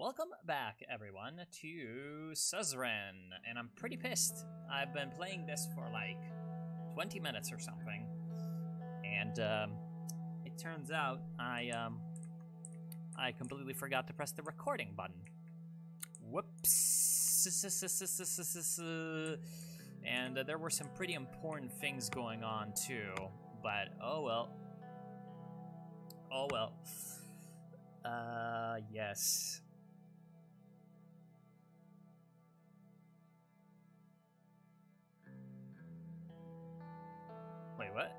Welcome back, everyone, to Suzerain, and I'm pretty pissed. I've been playing this for like 20 minutes or something, and it turns out I completely forgot to press the recording button. Whoops! And there were some pretty important things going on too, but oh well. Oh well. Yes. Wait, what?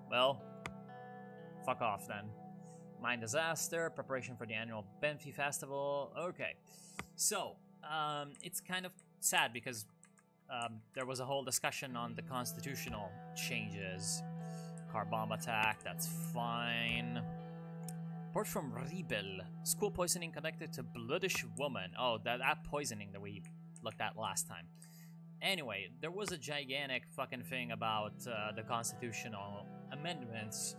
Well, fuck off then. Mine disaster, preparation for the annual Benfi Festival. Okay. So, it's kind of sad because there was a whole discussion on the constitutional changes. Car bomb attack, that's fine. Report from Rebel. School poisoning connected to bloodish woman. Oh, that poisoning that we looked at last time. Anyway, there was a gigantic fucking thing about the constitutional amendments,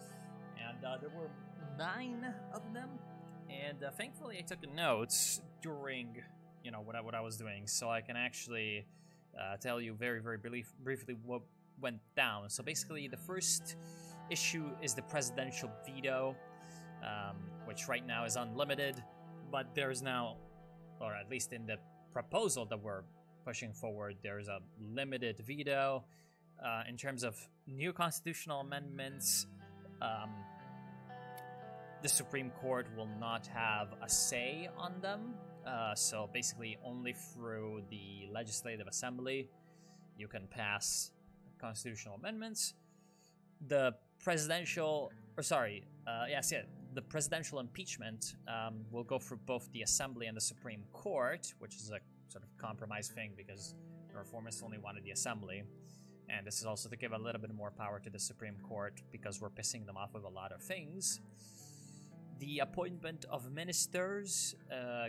and there were 9 of them. And thankfully, I took notes during, what I was doing, so I can actually tell you very, very briefly what went down. So basically, the first issue is the presidential veto, which right now is unlimited, but there's now, or at least in the proposal that we're pushing forward, there's a limited veto. In terms of new constitutional amendments, the Supreme Court will not have a say on them. So basically, only through the Legislative Assembly you can pass constitutional amendments. The presidential, the presidential impeachment will go through both the Assembly and the Supreme Court, which is a sort of compromise thing because the reformists only wanted the Assembly. And this is also to give a little bit more power to the Supreme Court because we're pissing them off with a lot of things. The appointment of ministers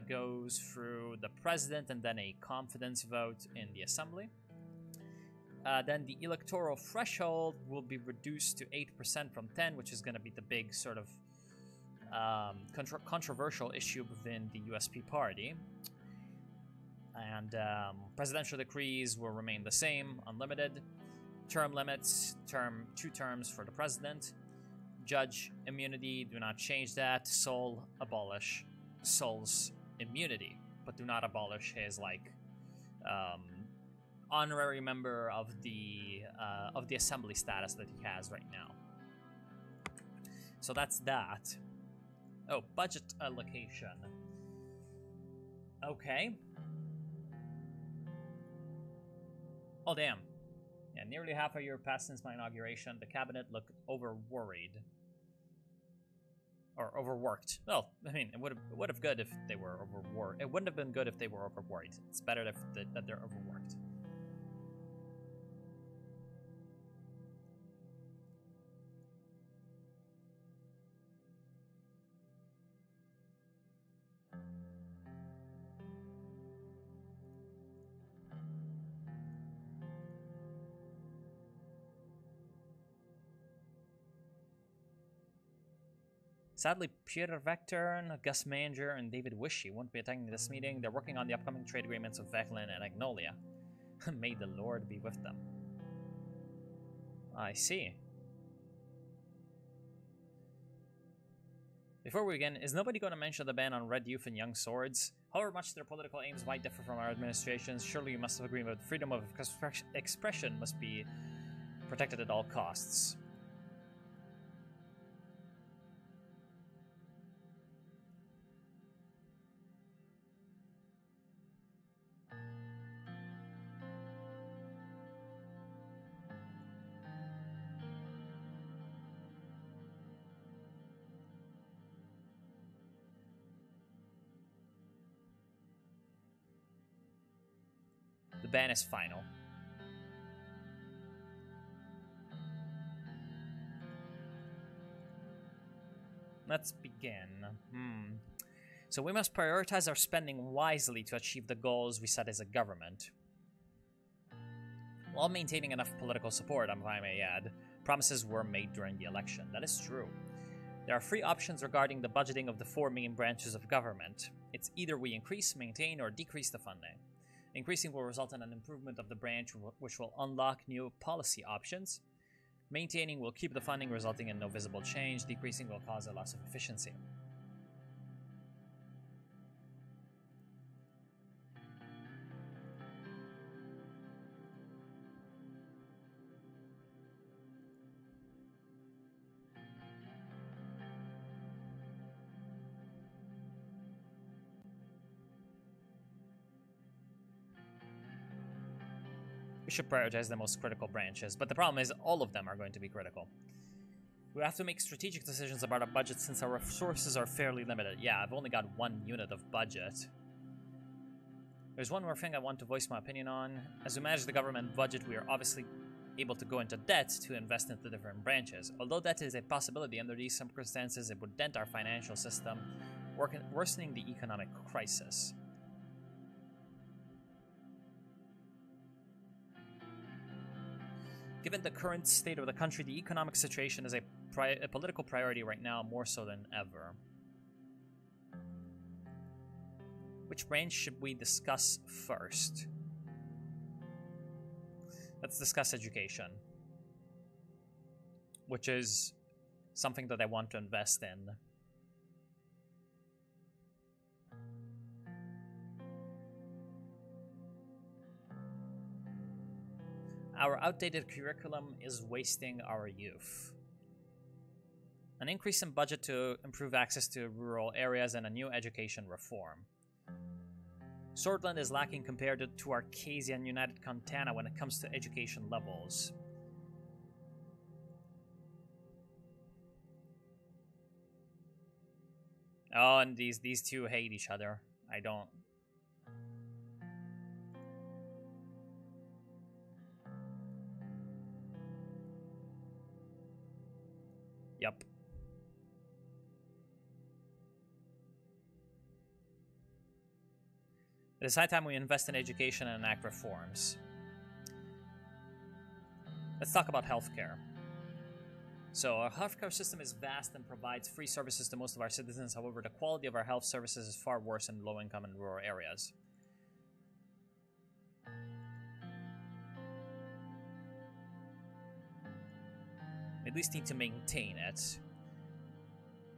goes through the president and then a confidence vote in the Assembly. Then the electoral threshold will be reduced to 8% from 10%, which is going to be the big sort of controversial issue within the USP party. And presidential decrees will remain the same, unlimited. Term limits, 2 terms for the president. Judge immunity, do not change that. Sol, abolish Sol's immunity, but do not abolish his honorary member of the assembly status that he has right now. So that's that. Oh, budget allocation. Okay. Oh, damn. Yeah, nearly half a year passed since my inauguration. The cabinet looked over-worried. Or overworked. Well, I mean, it would have good if they were overworked. It wouldn't have been good if they were overworried. It's better that they're overworked. Sadly, Peter Vectern, Gus Manger, and David Wishy won't be attending this meeting. They're working on the upcoming trade agreements of Veclin and Agnolia. May the Lord be with them. I see. Before we begin, is nobody going to mention the ban on red youth and young swords? However much their political aims might differ from our administration's, surely you must have agreed that freedom of expression must be protected at all costs. The ban is final. Let's begin. So we must prioritize our spending wisely to achieve the goals we set as a government, while maintaining enough political support, if I may add. Promises were made during the election. That is true. There are three options regarding the budgeting of the four main branches of government. It's either we increase, maintain, or decrease the funding. Increasing will result in an improvement of the branch, which will unlock new policy options. Maintaining will keep the funding, resulting in no visible change. Decreasing will cause a loss of efficiency. We should prioritize the most critical branches, but the problem is all of them are going to be critical. We have to make strategic decisions about our budget since our resources are fairly limited. Yeah, I've only got 1 unit of budget. There's one more thing I want to voice my opinion on. As we manage the government budget, we are obviously able to go into debt to invest into different branches. Although debt is a possibility under these circumstances, it would dent our financial system, worsening the economic crisis. Given the current state of the country, the economic situation is a political priority right now, more so than ever. Which branch should we discuss first? Let's discuss education, which is something that I want to invest in. Our outdated curriculum is wasting our youth. An increase in budget to improve access to rural areas and a new education reform. Sordland is lacking compared to Arcasia and United Contana when it comes to education levels. Oh, and these two hate each other. I don't... Yep. It is high time we invest in education and enact reforms. Let's talk about healthcare. So, our healthcare system is vast and provides free services to most of our citizens. However, the quality of our health services is far worse in low-income and rural areas. We at least need to maintain it.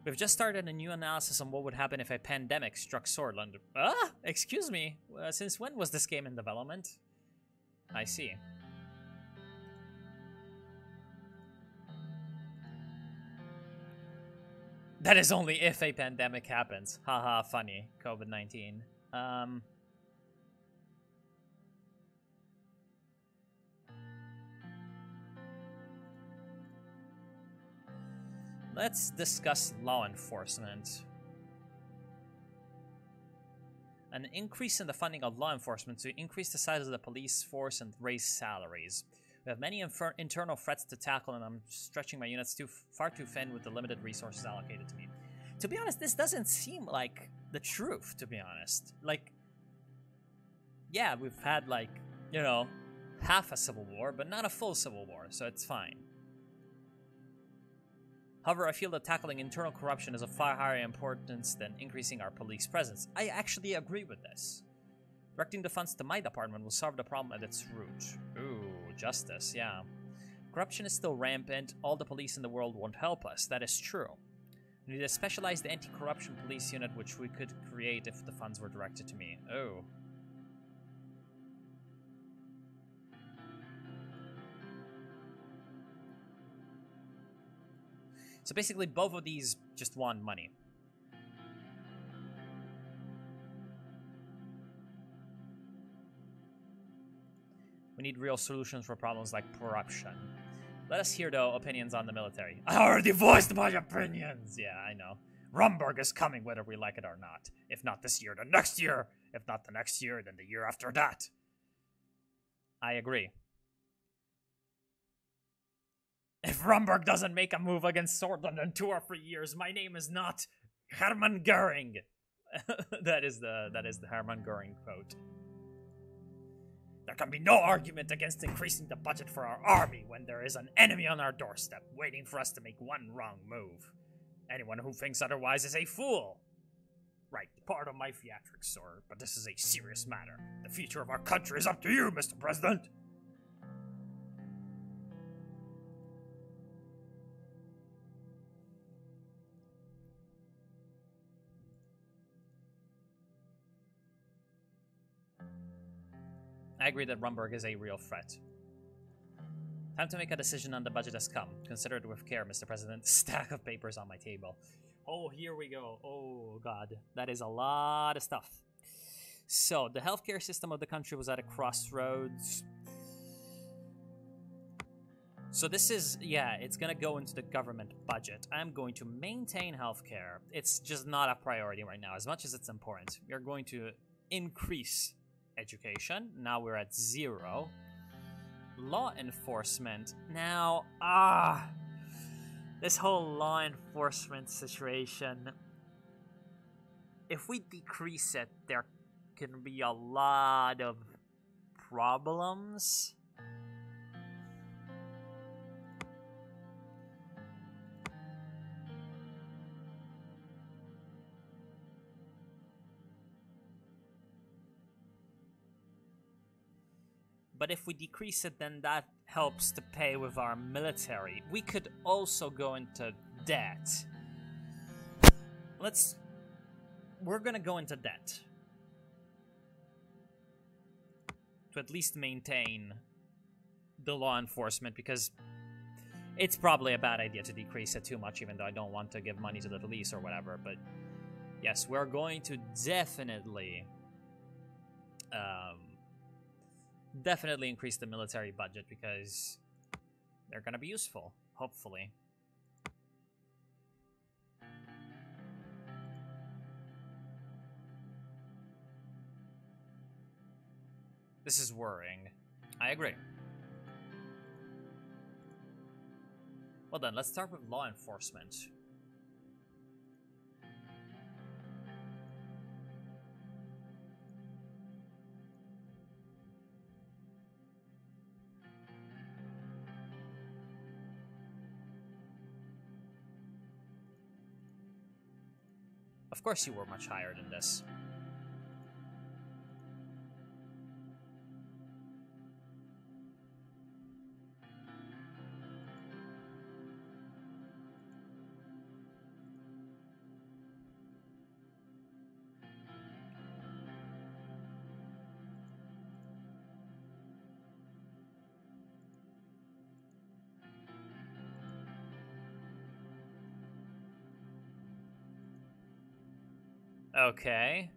We've just started a new analysis on what would happen if a pandemic struck Sordland. Ah! Excuse me. Since when was this game in development? I see. That is only if a pandemic happens. Haha, funny. COVID-19. Let's discuss law enforcement. An increase in the funding of law enforcement to increase the size of the police force and raise salaries. We have many internal threats to tackle, and I'm stretching my units far too thin with the limited resources allocated to me. To be honest, this doesn't seem like the truth, to be honest. Like, yeah, we've had, like, you know, half a civil war, but not a full civil war, so it's fine. However, I feel that tackling internal corruption is of far higher importance than increasing our police presence. I actually agree with this. Directing the funds to my department will solve the problem at its root. Ooh, justice, yeah. Corruption is still rampant. All the police in the world won't help us. That is true. We need a specialized anti-corruption police unit which we could create if the funds were directed to me. Oh. So basically, both of these just want money. We need real solutions for problems like corruption. Let us hear, though, opinions on the military. I already voiced my opinions! Yeah, I know. Rumburg is coming whether we like it or not. If not this year, the next year! If not the next year, then the year after that. I agree. If Rumberg doesn't make a move against Sordland in 2 or 3 years, my name is not Hermann Goering. that is the Hermann Goering quote. There can be no argument against increasing the budget for our army when there is an enemy on our doorstep waiting for us to make one wrong move. Anyone who thinks otherwise is a fool. Right, part of my theatrics, sir, but this is a serious matter. The future of our country is up to you, Mr. President. I agree that Rumberg is a real threat. Time to make a decision on the budget has come. Consider it with care, Mr. President. Stack of papers on my table. Oh, here we go. Oh, God. That is a lot of stuff. So, the healthcare system of the country was at a crossroads. So this is, yeah, it's gonna go into the government budget. I'm going to maintain healthcare. It's just not a priority right now, as much as it's important. We're going to increase education. Now we're at 0. Law enforcement. Now, this whole law enforcement situation, if we decrease it, there can be a lot of problems. But if we decrease it, then that helps to pay with our military. We could also go into debt. We're gonna go into debt. To at least maintain the law enforcement, because it's probably a bad idea to decrease it too much, even though I don't want to give money to the police or whatever. But yes, we're going to definitely definitely increase the military budget, because they're gonna be useful, hopefully. This is worrying. I agree. Well then, let's start with law enforcement. Of course you were much higher than this. Okay.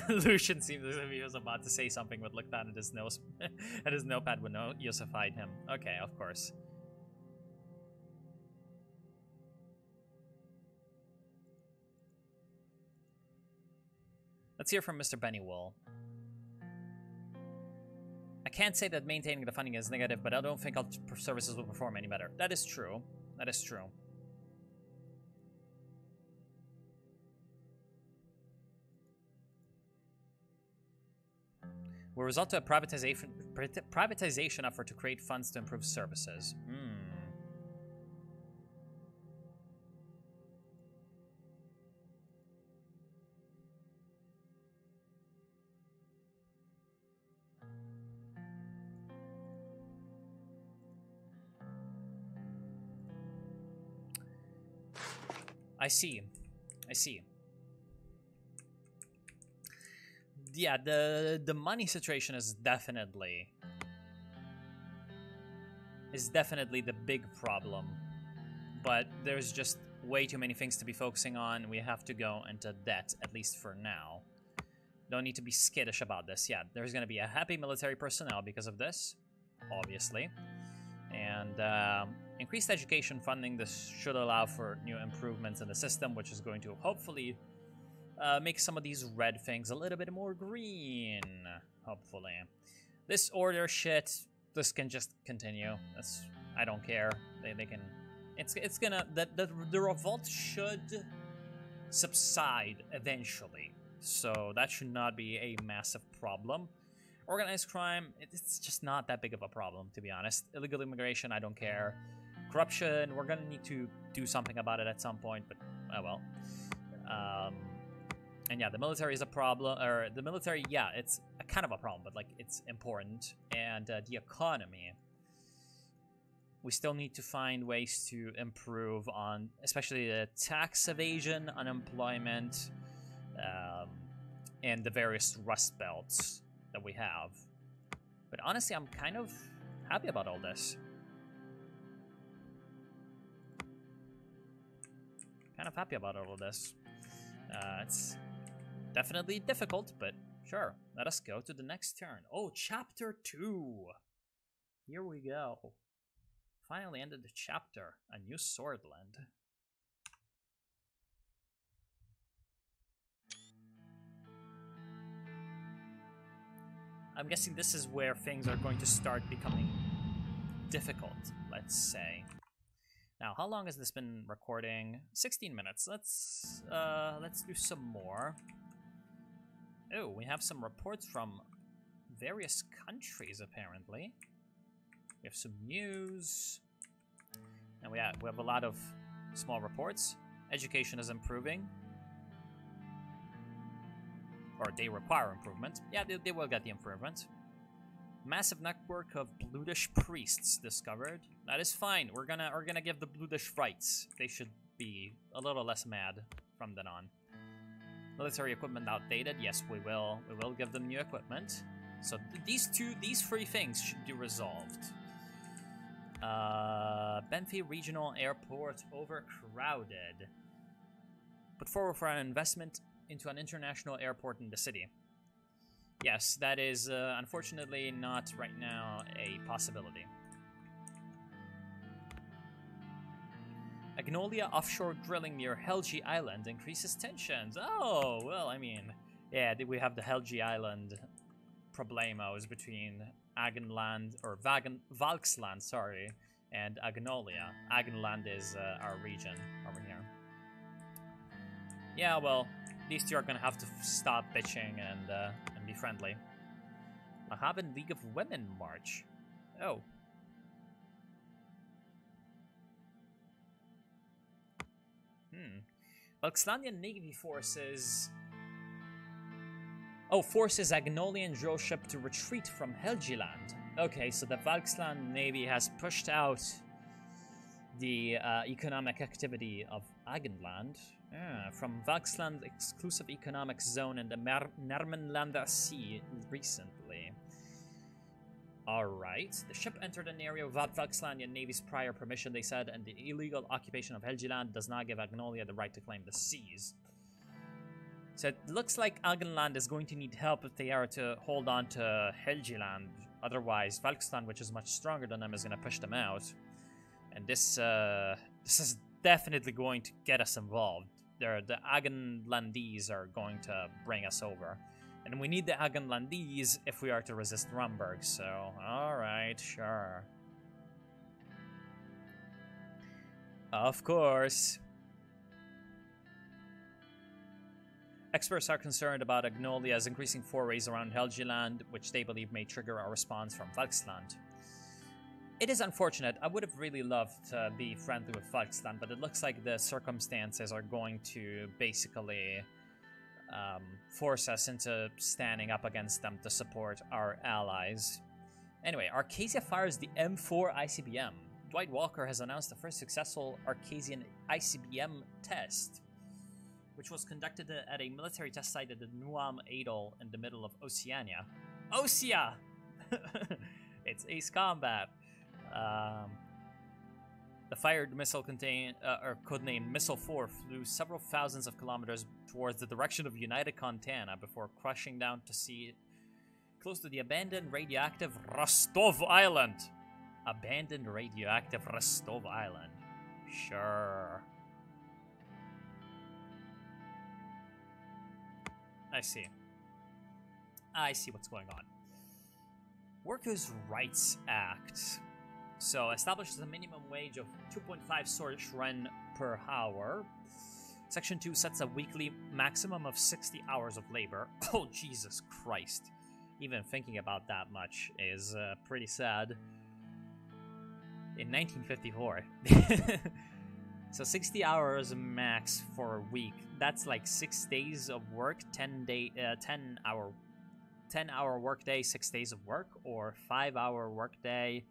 Lucian seems as if he was about to say something, but looked down at his nose at his notepad when Yosified him. Okay, of course. Let's hear from Mr. Bennywool. I can't say that maintaining the funding is negative, but I don't think our services will perform any better. That is true. That is true. Will result to a privatization effort to create funds to improve services. I see. I see. Yeah, the money situation is definitely the big problem. But there's just way too many things to be focusing on. We have to go into debt, at least for now. Don't need to be skittish about this. Yeah, there's going to be a happy military personnel because of this, obviously. And increased education funding. This should allow for new improvements in the system, which is going to hopefully make some of these red things a little bit more green, hopefully. This order shit, this can just continue. I don't care. They can. It's gonna the revolt should subside eventually, so that should not be a massive problem. Organized crime, it's just not that big of a problem, to be honest. Illegal immigration, I don't care. Corruption, we're gonna need to do something about it at some point, but oh well. And yeah, the military is a problem, or the military, yeah, it's a kind of a problem, but like it's important. And the economy, we still need to find ways to improve on, especially the tax evasion, unemployment, and the various rust belts that we have. But honestly, I'm kind of happy about all this. Kind of happy about all of this. It's definitely difficult, but sure. Let us go to the next turn. Oh, Chapter 2. Here we go. Finally ended the chapter. A new Sordland. I'm guessing this is where things are going to start becoming difficult, let's say. Now, how long has this been recording? 16 minutes. Let's do some more. Oh, we have some reports from various countries, apparently. We have some news. And we have a lot of small reports. Education is improving. Or they require improvement. Yeah, they will get the improvement. Massive network of Bloodish priests discovered. That is fine. We're gonna give the Bloodish rights. They should be a little less mad from then on. Military equipment outdated. Yes, we will give them new equipment. So these three things should be resolved. Benfi Regional Airport overcrowded. Put forward for an investment into an international airport in the city. Yes, that is unfortunately not right now a possibility. Agnolia offshore drilling near Helgi Island increases tensions. Oh, well, I mean, yeah, we have the Helgi Island problemos between Agenland, or Valksland, sorry, and Agnolia. Agenland is our region over here. Yeah, well, these two are gonna have to stop bitching and be friendly. Mahaban League of Women March. Oh. Valkslandian Navy forces... Oh, forces Agnolian drill ship to retreat from Helgiland. Okay, so the Valksland Navy has pushed out the economic activity of Agenland from Valksland exclusive economic zone in the Nermenlander Sea recently. Alright, the ship entered an area without Valkslandian Navy's prior permission, they said, and the illegal occupation of Helgiland does not give Agnolia the right to claim the seas. So it looks like Agenland is going to need help if they are to hold on to Helgiland. Otherwise, Valksland, which is much stronger than them, is going to push them out. And this is definitely going to get us involved. The Agenlandese are going to bring us over. And we need the Agenlandese if we are to resist Rumburg, so alright, sure. Of course. Experts are concerned about Agnolia's increasing forays around Helgiland, which they believe may trigger a response from Valksland. It is unfortunate. I would have really loved to be friendly with Valksland, but it looks like the circumstances are going to basically force us into standing up against them to support our allies. Anyway, Arcasia fires the M4 ICBM. Dwight Walker has announced the first successful Arcasian ICBM test, which was conducted at a military test site at the Nuam Atoll in the middle of Oceania. Osea! It's Ace Combat. The fired missile codenamed Missile 4 flew several thousands of kilometers towards the direction of United Contana before crashing down to sea close to the abandoned radioactive Rostov Island. Abandoned radioactive Rostov Island. Sure. I see. I see what's going on. Workers' Rights Act. So, establishes a minimum wage of 2.5 Sordland per hour. Section 2 sets a weekly maximum of 60 hours of labor. Oh, Jesus Christ. Even thinking about that much is pretty sad. In 1954. So 60 hours max for a week. That's like 6 days of work, 10 hour work day, 6 days of work, or 5 hour work day,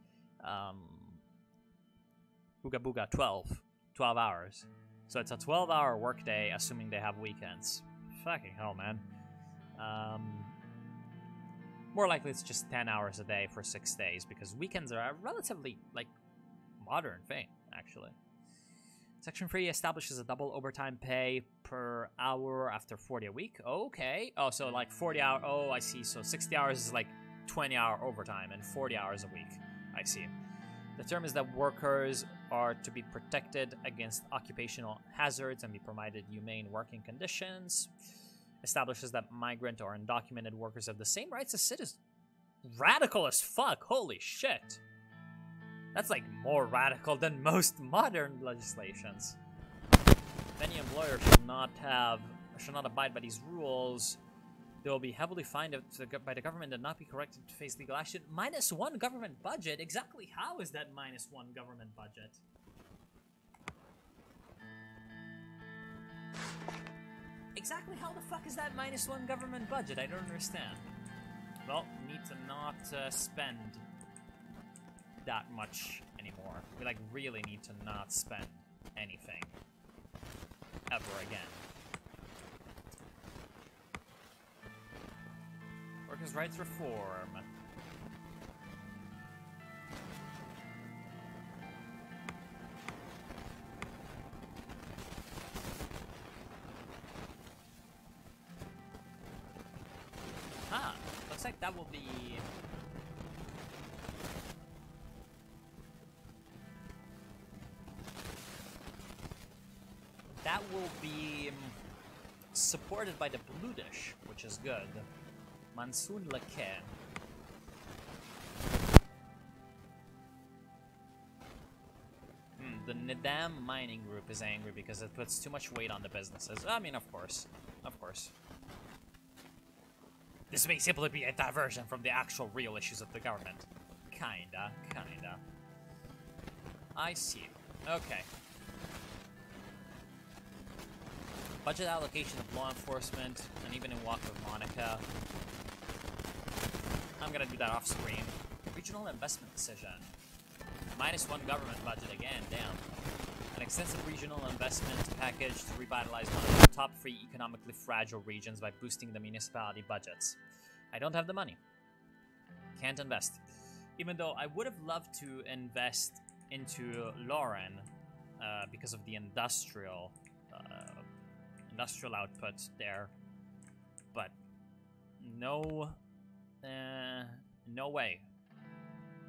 booga booga, 12 hours. So it's a 12-hour work day, assuming they have weekends. Fucking hell, man. More likely it's just 10 hours a day for 6 days, because weekends are a relatively, like, modern thing, actually. Section 3 establishes a double overtime pay per hour after 40 a week. Okay. Oh, so like 40 hours. Oh, I see. So 60 hours is like 20-hour overtime and 40 hours a week. I see. The term is that workers are to be protected against occupational hazards and be provided humane working conditions. Establishes that migrant or undocumented workers have the same rights as citizens. Radical as fuck. Holy shit. That's like more radical than most modern legislations. If any employer should not abide by these rules, they will be heavily fined by the government and not be corrected to face legal action. -1 government budget? Exactly how is that -1 government budget? Exactly how the fuck is that -1 government budget? I don't understand. Well, need to not spend that much anymore. We like really need to not spend anything ever again. Workers' rights reform. Ah, looks like that will be supported by the Bludish, which is good. Monsoon Lake. The Nidam mining group is angry because it puts too much weight on the businesses. I mean, of course. Of course. This may simply be a diversion from the actual real issues of the government. Kinda. I see. Okay. Budget allocation of law enforcement, and even in Walk with Monica. I'm gonna do that off screen. Regional investment decision. -1 government budget again, damn. An extensive regional investment package to revitalize one of the top 3 economically fragile regions by boosting the municipality budgets. I don't have the money. Can't invest. Even though I would have loved to invest into Lauren because of the industrial output there, but no way.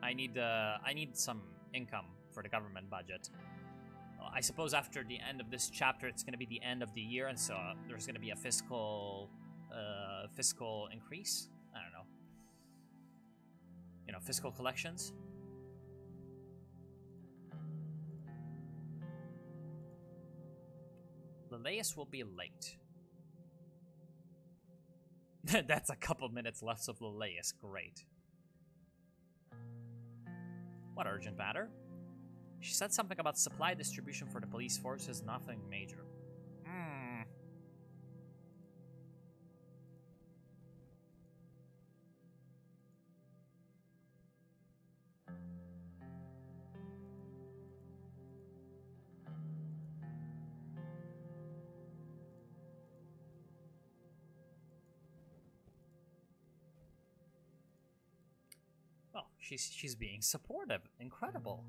I need some income for the government budget. I suppose after the end of this chapter, it's going to be the end of the year, and so there's going to be a fiscal increase. I don't know. You know, fiscal collections. Leleus will be late. That's a couple minutes left of Leleus. Great. What urgent matter? She said something about supply distribution for the police forces, nothing major. Well, she's being supportive. Incredible.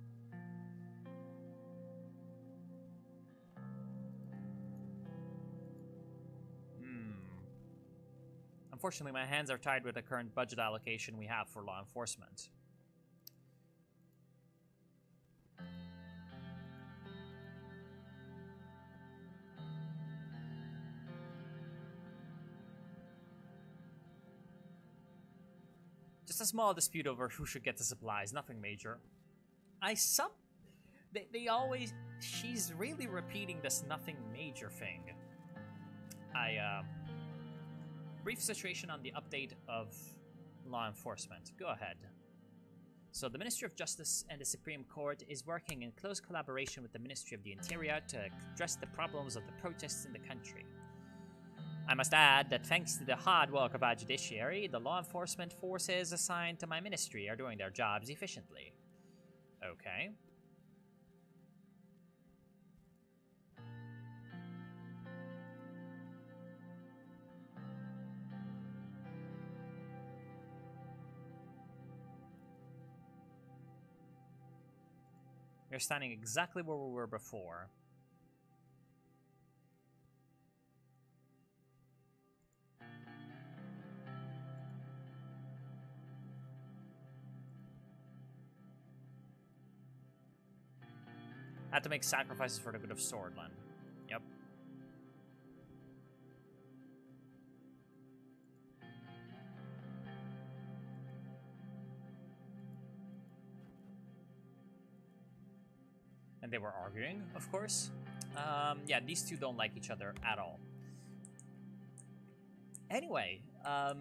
Unfortunately, my hands are tied with the current budget allocation we have for law enforcement. Just a small dispute over who should get the supplies, nothing major. They always... She's really repeating this nothing major thing. Brief situation on the update of law enforcement. Go ahead. So the Ministry of Justice and the Supreme Court is working in close collaboration with the Ministry of the Interior to address the problems of the protests in the country. I must add that thanks to the hard work of our judiciary, the law enforcement forces assigned to my ministry are doing their jobs efficiently. Okay. We're standing exactly where we were before. Had to make sacrifices for the good of Sordland. Yep. And they were arguing, of course. Yeah, these two don't like each other at all. Anyway, I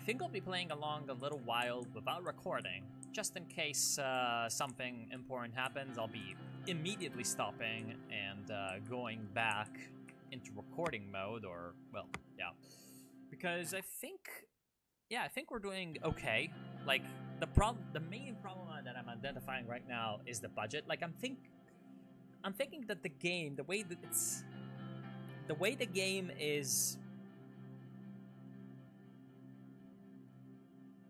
think I'll be playing along a little while without recording. Just in case something important happens, I'll be immediately stopping and going back into recording mode, or, well, yeah. Because I think we're doing okay. Like, the main problem that I'm identifying right now is the budget. Like, I'm thinking that the game, the way the game is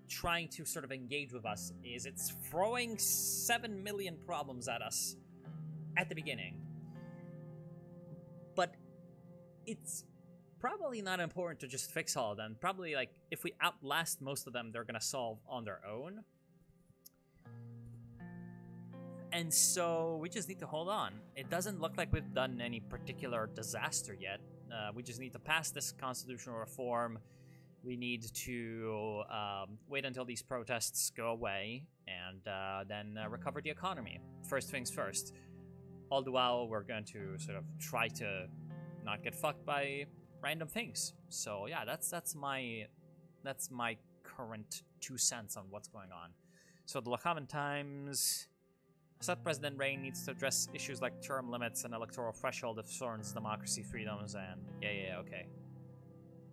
trying to sort of engage with us is it's throwing 7 million problems at us at the beginning. But it's probably not important to just fix all of them. Probably, like, if we outlast most of them, they're gonna solve on their own. And so we just need to hold on. It doesn't look like we've done any particular disaster yet. We just need to pass this constitutional reform. We need to wait until these protests go away and then recover the economy. First things first. All the while, we're going to sort of try to not get fucked by random things. So yeah, that's my current 2 cents on what's going on. So the Lachavan Times said President Rain needs to address issues like term limits and electoral threshold of Soren's democracy freedoms, and yeah, okay.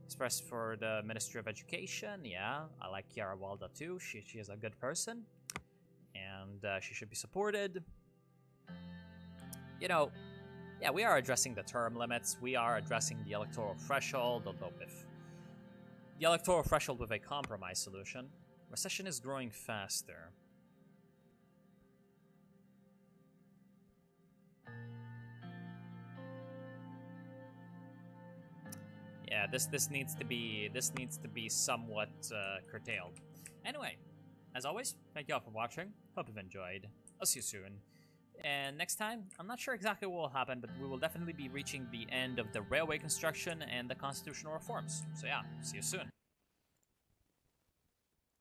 Express for the Ministry of Education, yeah, I like Kiara Walda too. She is a good person, and she should be supported. You know, yeah, we are addressing the term limits. We are addressing the electoral threshold, although with the electoral threshold with a compromise solution. Recession is growing faster. Yeah, this needs to be somewhat curtailed. Anyway, as always, thank you all for watching. Hope you've enjoyed. I'll see you soon. And next time, I'm not sure exactly what will happen, but we will definitely be reaching the end of the railway construction and the constitutional reforms. So yeah, see you soon.